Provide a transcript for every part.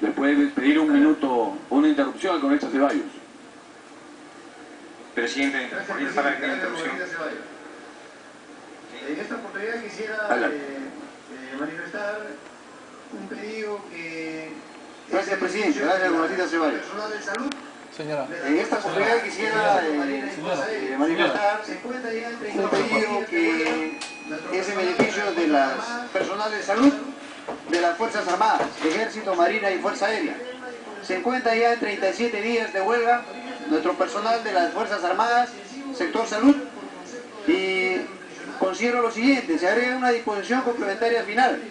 Después de pedir un minuto, una interrupción al congresista Ceballos. Presidente, por ir para la interrupción. En esta oportunidad quisiera manifestar un pedido que... Gracias, presidente. Gracias, congresista Ceballos. Personal de salud. Señora, en esta oportunidad quisiera manifestar un pedido que es en beneficio de las personal de salud de las Fuerzas Armadas, Ejército, Marina y Fuerza Aérea. Se encuentra ya en 37 días de huelga nuestro personal de las Fuerzas Armadas, sector salud, y considero lo siguiente: se agrega una disposición complementaria final.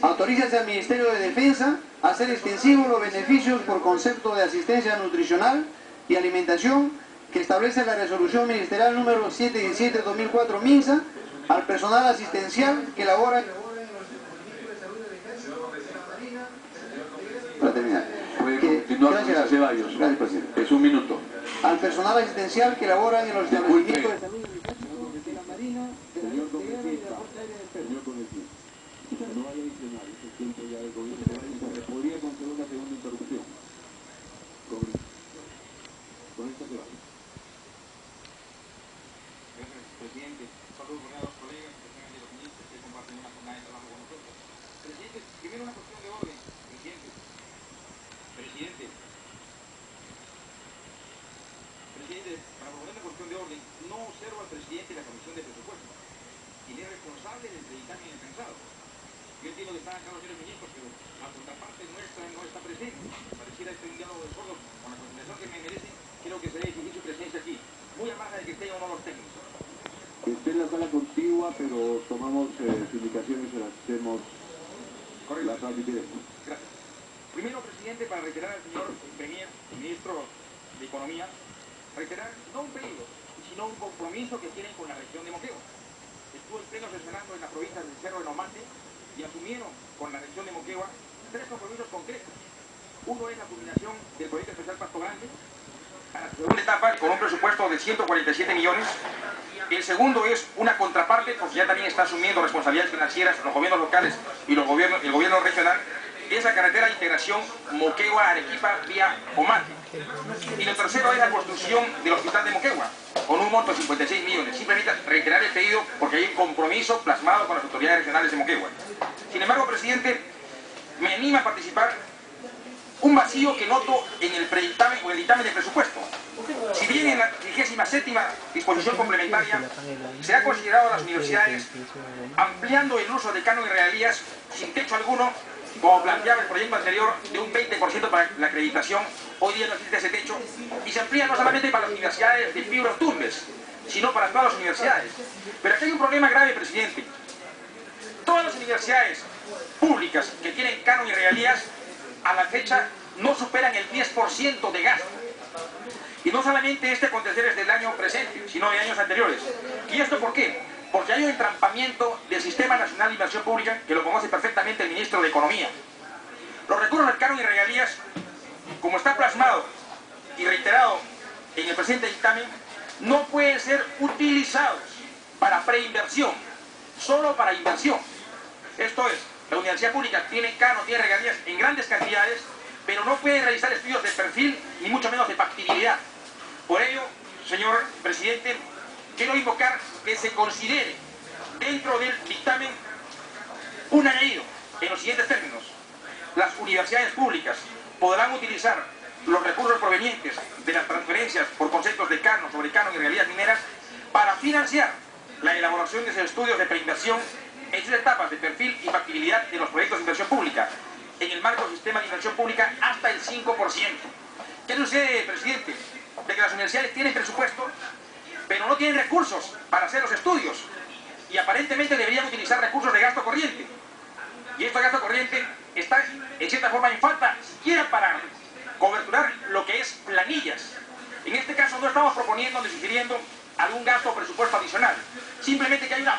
Autorízase al Ministerio de Defensa a hacer extensivos los beneficios por concepto de asistencia nutricional y alimentación que establece la resolución ministerial número 717-2004 MINSA al personal asistencial que labora... Para terminar. Puede continuar, gracias, Ceballos. Gracias, presidente. Es un minuto. Al personal asistencial que labora en los establecimientos de salud de la Marina, de la Guerra y de la Fuerza Aérea del Perú. No hay adicional, ese tiempo ya del gobierno se podría conceder una segunda interrupción. Con esta se va. Gracias, presidente. Saludos a los colegas, especialmente los ministros que comparten una jornada de trabajo con nosotros. Presidente, primero una cuestión de orden. Presidente. Presidente, para proponer una cuestión de orden, no observo al presidente de la Comisión de Presupuestos, quien es responsable del dictamen alcanzado. Yo entiendo que están acá los señores ministros, pero la contraparte nuestra no está presente. Pareciera este un diálogo de sordos. Con la consideración que me merecen, creo que será difícil su presencia aquí. Muy amable de que estén o no los técnicos. Esté en la sala contigua, pero tomamos sus indicaciones y las hacemos. Correcto. Las transmitiremos. Gracias. Primero, presidente, para reiterar al señor Premier, ministro de Economía, reiterar no un pedido, sino un compromiso que tienen con la región de Moquegua. Estuvo en pleno sesionando en la provincia del Cerro de Nomate y asumieron con la región de Moquegua 3 compromisos concretos. Uno es la culminación del proyecto especial Pasto Grande, a la segunda etapa con un presupuesto de 147 millones. El segundo es una contraparte, porque ya también está asumiendo responsabilidades financieras los gobiernos locales y el gobierno regional, es la carretera de integración Moquegua-Arequipa vía Omate. Y lo tercero es la construcción del hospital de Moquegua, con un monto de 56 millones. Simplemente reiterar el pedido porque hay un compromiso plasmado con las autoridades regionales de Moquegua. Sin embargo, presidente, me anima a participar un vacío que noto en el predictamen o el dictamen de presupuesto. Si bien en la 37ª disposición complementaria se ha considerado a las universidades ampliando el uso de canon y regalías sin techo alguno, como planteaba el proyecto anterior, de un 20% para la acreditación, hoy día no existe ese techo, y se amplía no solamente para las universidades de Piura o Tumbes, sino para todas las universidades. Pero aquí hay un problema grave, presidente. Todas las universidades públicas que tienen canon y regalías, a la fecha no superan el 10% de gasto. Y no solamente este acontecer es del año presente, sino de años anteriores. ¿Y esto por qué? Porque hay un entrampamiento del Sistema Nacional de Inversión Pública, que lo conoce perfectamente el ministro de Economía. Los recursos del canon y regalías, como está plasmado y reiterado en el presente dictamen, no pueden ser utilizados para preinversión, solo para inversión. Esto es, la universidad pública tiene canon, tiene regalías en grandes cantidades, pero no puede realizar estudios de perfil, ni mucho menos de factibilidad. Por ello, señor presidente, quiero invocar que se considere dentro del dictamen un añadido en los siguientes términos. Las universidades públicas podrán utilizar los recursos provenientes de las transferencias por conceptos de canon, sobre canon y regalías mineras para financiar la elaboración de esos estudios de preinversión en sus etapas de perfil y factibilidad de los proyectos de inversión pública, en el marco del sistema de inversión pública hasta el 5%. ¿Qué sucede, presidente? De que las universidades tienen presupuesto, pero no tienen recursos para hacer los estudios, y aparentemente deberían utilizar recursos de gasto corriente. Y este gasto corriente está en cierta forma en falta, siquiera para coberturar lo que es planillas. En este caso no estamos proponiendo ni sugiriendo algún gasto o presupuesto adicional, simplemente que hay una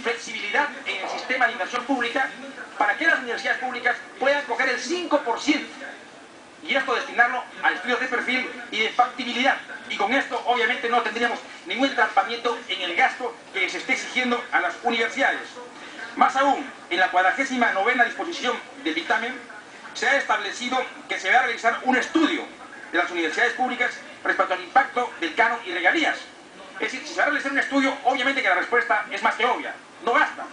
flexibilidad en el sistema de inversión pública para que las universidades públicas puedan coger el 5% y esto destinarlo a estudios de perfil y de factibilidad, y con esto obviamente no tendríamos ningún entrampamiento en el gasto que se esté exigiendo a las universidades. Más aún, en la 49ª disposición del dictamen se ha establecido que se va a realizar un estudio de las universidades públicas respecto al impacto del canon y regalías. Es decir, si se va a realizar un estudio, obviamente que la respuesta es más que obvia, no basta.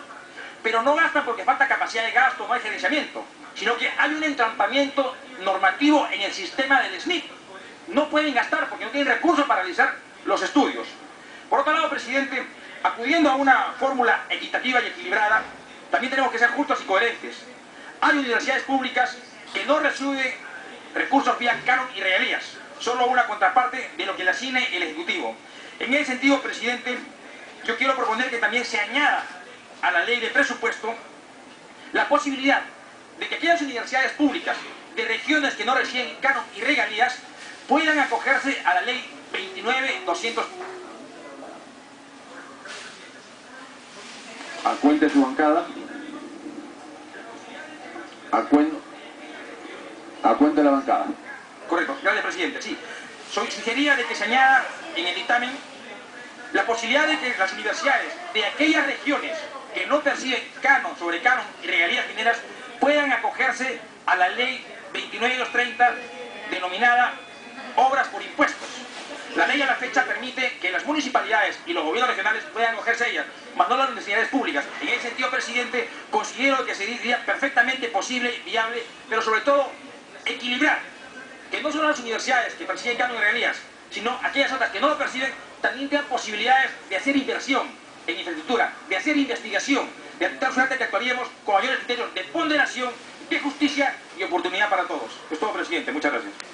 Pero no basta porque falta capacidad de gasto, no hay gerenciamiento, sino que hay un entrampamiento normativo en el sistema del SNIP. No pueden gastar porque no tienen recursos para realizar los estudios. Por otro lado, presidente, acudiendo a una fórmula equitativa y equilibrada, también tenemos que ser justos y coherentes. Hay universidades públicas que no reciben recursos vía canon y regalías, solo una contraparte de lo que le asigne el Ejecutivo. En ese sentido, presidente, yo quiero proponer que también se añada a la ley de presupuesto la posibilidad de que aquellas universidades públicas de regiones que no reciben canon y regalías puedan acogerse a la ley 29.200. Acuente su bancada. Acuente la bancada. Correcto, gracias, presidente. Sí, sugería de que se añada en el dictamen la posibilidad de que las universidades de aquellas regiones que no perciben canon sobre canon y regalías mineras puedan acogerse a la ley 29.230 denominada obras por impuestos. La ley a la fecha permite que las municipalidades y los gobiernos regionales puedan acogerse a ellas, más no las universidades públicas. En ese sentido, presidente, considero que sería perfectamente posible, viable, pero sobre todo equilibrar, que no solo las universidades que perciben canon y regalías, sino aquellas otras que no lo perciben, también tengan posibilidades de hacer inversión en infraestructura, de hacer investigación, de tal suerte que actuaríamos con mayores criterios de ponderación, de justicia y oportunidad para todos. Es todo, presidente. Muchas gracias.